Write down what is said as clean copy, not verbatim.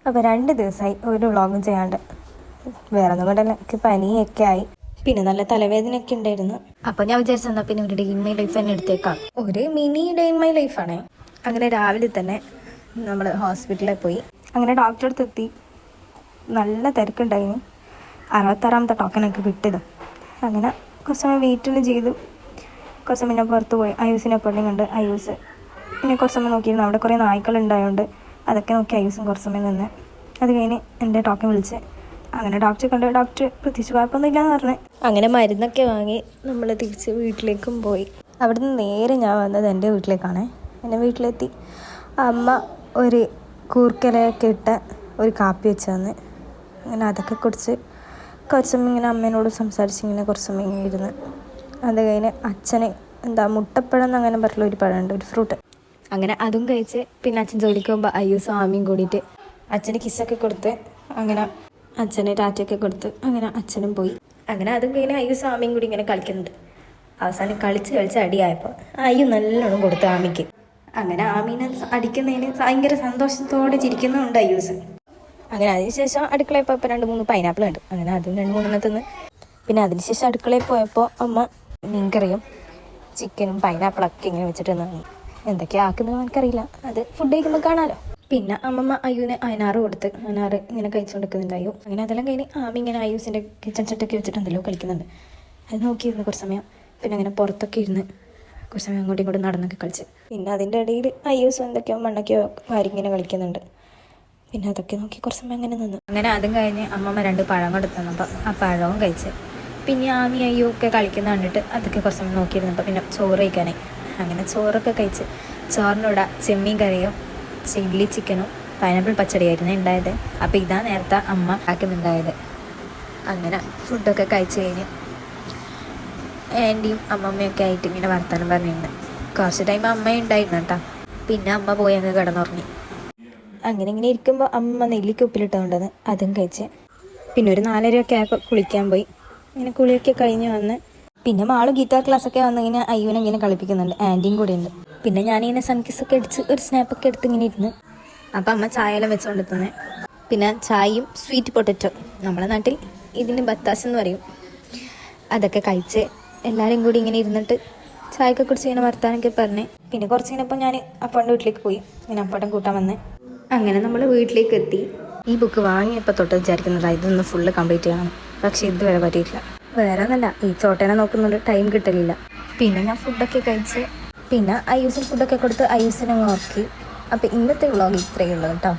അപ്പോൾ 2 ദിവസമായി ഒരു വ്ളോഗും ചെയ്യാണ്ട്. വേറെ ഒന്നും കൊണ്ടല്ല, എനിക്ക് പനിയൊക്കെ ആയി, പിന്നെ നല്ല തലവേദനയൊക്കെ ഉണ്ടായിരുന്നു. അപ്പോൾ ഞാൻ വിചാരിച്ചെന്നാൽ പിന്നെ ഒരു ഡേ ഇൻ മൈ ലൈഫ് തന്നെ എടുത്തേക്കാം. ഒരു മിനി ഡേ ഇൻ മൈ ലൈഫാണ്. അങ്ങനെ രാവിലെ തന്നെ നമ്മൾ ഹോസ്പിറ്റലിൽ പോയി. അങ്ങനെ ഡോക്ടറെ അടുത്ത് എത്തി. നല്ല തിരക്കുണ്ടായിരുന്നു. 66ാമത്തെ ടോക്കനൊക്കെ കിട്ടിയത്. അങ്ങനെ കുറച്ച് സമയം വെയിറ്റ് ചെയ്തു. കുറച്ച് സമയം പുറത്ത് പോയി അയ്യൂസിനെ എപ്പോഴും കണ്ട് അയ്യൂസ് പിന്നെ കുറച്ച് സമയം നോക്കിയിരുന്നു. അവിടെ കുറേ നായ്ക്കളുണ്ടായതുകൊണ്ട് അതൊക്കെ നോക്കി അയ്യൂസും കുറച്ച് സമയം നിന്ന്. അത് കഴിഞ്ഞ് എൻ്റെ ടോക്കൻ വിളിച്ച് അങ്ങനെ ഡോക്ടറെ കണ്ട്. ഡോക്ടർ പ്രത്യേകിച്ച് കുഴപ്പമൊന്നുമില്ലയെന്ന് പറഞ്ഞ് അങ്ങനെ മരുന്നൊക്കെ വാങ്ങി നമ്മൾ തിരിച്ച് വീട്ടിലേക്കും പോയി. അവിടുന്ന് നേരെ ഞാൻ വന്നത് എൻ്റെ വീട്ടിലേക്കാണ്. എൻ്റെ വീട്ടിലെത്തി അമ്മ ഒരു കൂർക്കലയൊക്കെ ഇട്ട ഒരു കാപ്പി വെച്ച് തന്ന്. അങ്ങനെ അതൊക്കെ കുടിച്ച് കുറച്ച് സമയം ഇങ്ങനെ അമ്മേനോട് സംസാരിച്ച് ഇങ്ങനെ കുറച്ച് സമയം ഇങ്ങനെ ഇരുന്ന്. അത് കഴിഞ്ഞ് അച്ഛന് മുട്ടപ്പഴം എന്നങ്ങനെ പറഞ്ഞുള്ള ഒരു പഴമുണ്ട്, ഒരു ഫ്രൂട്ട്. അങ്ങനെ അതും കഴിച്ച് പിന്നെ അച്ഛൻ ജോലിക്ക് പോകുമ്പോൾ അയ്യൂസും ആമിയും കൂടിയിട്ട് അച്ഛന് കിസ്സൊക്കെ കൊടുത്ത് അങ്ങനെ അച്ഛന് ടാറ്റയൊക്കെ കൊടുത്ത് അങ്ങനെ അച്ഛനും പോയി. അങ്ങനെ അതും കഴിഞ്ഞ് അയ്യൂസും ആമിയും കൂടി ഇങ്ങനെ കളിക്കുന്നുണ്ട്. അവസാനം കളിച്ച് അടിയായപ്പോൾ അയ്യു നല്ലോണം കൊടുത്തു ആമിക്ക്. അങ്ങനെ ആമീനെ അടിക്കുന്നതിന് ഭയങ്കര സന്തോഷത്തോടെ ചിരിക്കുന്നുണ്ട് അയ്യൂസ്. അങ്ങനെ അതിനുശേഷം അടുക്കളയിൽ പോയപ്പോൾ 2-3 പൈനാപ്പിൾ ഉണ്ട്. അങ്ങനെ അതും 2-3 തിന്ന്. പിന്നെ അതിനുശേഷം അടുക്കളയിൽ പോയപ്പോൾ അമ്മ മീൻകറിയും ചിക്കനും പൈനാപ്പിളൊക്കെ ഇങ്ങനെ വെച്ചിട്ട് എന്തൊക്കെയാണ് ആക്കുന്നത് എനിക്കറിയില്ല, അത് ഫുഡ് കഴിക്കുമ്പോൾ കാണാമല്ലോ. പിന്നെ അമ്മമ്മ അയ്യൂനെ അയനാറ് കൊടുത്ത് അയനാറ് ഇങ്ങനെ കഴിച്ചു കൊടുക്കുന്നുണ്ടായോ. അങ്ങനെ അതെല്ലാം കഴിഞ്ഞ് ആമി ഇങ്ങനെ അയ്യൂസിൻ്റെ കിച്ചൺ സെറ്റൊക്കെ വെച്ചിട്ട് എന്തെല്ലോ കളിക്കുന്നുണ്ട്. അത് നോക്കിയിരുന്നു കുറച്ച് സമയം. പിന്നെ അങ്ങനെ പുറത്തൊക്കെ ഇരുന്ന് കുറച്ച് സമയം അങ്ങോട്ടും ഇങ്ങോട്ടും നടന്നൊക്കെ കളിച്ച്. പിന്നെ അതിൻ്റെ ഇടയിൽ അയ്യൂസ് എന്തൊക്കെയോ മണ്ണൊക്കെയോ വാരിങ്ങനെ കളിക്കുന്നുണ്ട്. പിന്നെ അതൊക്കെ നോക്കി കുറച്ച് സമയം അങ്ങനെ നിന്ന്. അങ്ങനെ അതും കഴിഞ്ഞ് അമ്മമ്മ 2 പഴം കൊടുത്ത് തന്നപ്പോൾ ആ പഴവും കഴിച്ച്. പിന്നെ ആമി അയ്യോ ഒക്കെ കളിക്കുന്ന കണ്ടിട്ട് അതൊക്കെ കുറച്ച് സമയം നോക്കിയിരുന്നപ്പോൾ പിന്നെ ചോറ് കഴിക്കാനായി. അങ്ങനെ ചോറൊക്കെ കഴിച്ച് ചോറിനൂടെ ചെമ്മീൻ കറിയും ചില്ലി ചിക്കനും പൈനാപ്പിൾ പച്ചടിയായിരുന്നു ഉണ്ടായത്. അപ്പോൾ ഇതാ നേരത്തെ അമ്മ ആക്കുന്നുണ്ടായത്. അങ്ങനെ ഫുഡൊക്കെ കഴിച്ച് കഴിഞ്ഞ് ആൻറ്റിയും അമ്മമ്മയൊക്കെ ആയിട്ട് ഇങ്ങനെ വർത്താനം പറഞ്ഞിട്ടുണ്ട്. കുറച്ച് ടൈം അമ്മ ഉണ്ടായിരുന്നു കേട്ടോ. പിന്നെ അമ്മ പോയി അങ്ങ് കിടന്നുറങ്ങി. അങ്ങനെ ഇങ്ങനെ ഇരിക്കുമ്പോൾ അമ്മ നെല്ലിക്ക ഉപ്പിലിട്ടുകൊണ്ടത് അതും കഴിച്ച്. പിന്നെ ഒരു 4:30 ആയപ്പോൾ കുളിക്കാൻ പോയി. ഇങ്ങനെ കുളിയൊക്കെ കഴിഞ്ഞ് വന്ന് പിന്നെ മാള് ഗീറ്റാർ ക്ലാസ്സൊക്കെ വന്ന് ഇങ്ങനെ അയ്യൂനെ ഇങ്ങനെ കളിപ്പിക്കുന്നുണ്ട്. ആൻറ്റിയും കൂടെ ഉണ്ട്. പിന്നെ ഞാനിങ്ങനെ സൺകിസ്സൊക്കെ അടിച്ച് ഒരു സ്നാപ്പൊക്കെ എടുത്ത് ഇങ്ങനെ ഇരുന്ന്. അപ്പം അമ്മ ചായയെല്ലാം വെച്ചുകൊണ്ട് തന്നെ. പിന്നെ ചായയും സ്വീറ്റ് പൊട്ടറ്റോ, നമ്മുടെ നാട്ടിൽ ഇതിന് ബത്താസ് എന്ന് പറയും, അതൊക്കെ കഴിച്ച് എല്ലാവരും കൂടി ഇങ്ങനെ ഇരുന്നിട്ട് ചായയൊക്കെ കുടിച്ച് ഇങ്ങനെ വർത്താനൊക്കെ പറഞ്ഞ്. പിന്നെ കുറച്ച് കഴിഞ്ഞപ്പോൾ ഞാൻ അപ്പൻ്റെ വീട്ടിലേക്ക് പോയി. ഇങ്ങനെ അപ്പട്ടൻ കൂട്ടാൻ വന്ന്. അങ്ങനെ നമ്മൾ വീട്ടിലേക്ക് എത്തി. ഈ ബുക്ക് വാങ്ങിയപ്പോൾ തൊട്ട് വിചാരിക്കുന്നതാണ് ഇതൊന്ന് ഫുള്ള് കംപ്ലീറ്റ് ചെയ്യണം. പക്ഷേ ഇതുവരെ പറ്റിയിട്ടില്ല. വേറെ ഒന്നല്ല, ഈ ചോട്ടേനെ നോക്കുന്നുണ്ട്, ടൈം കിട്ടലില്ല. പിന്നെ ഞാൻ ഫുഡൊക്കെ കഴിച്ച് പിന്നെ അയ്യൂസിന് ഫുഡൊക്കെ കൊടുത്ത് അയ്യൂസിനെ നോക്കി. അപ്പോൾ ഇന്നത്തെ വ്ളോഗ് ഇത്രയേ ഉള്ളൂ കേട്ടോ.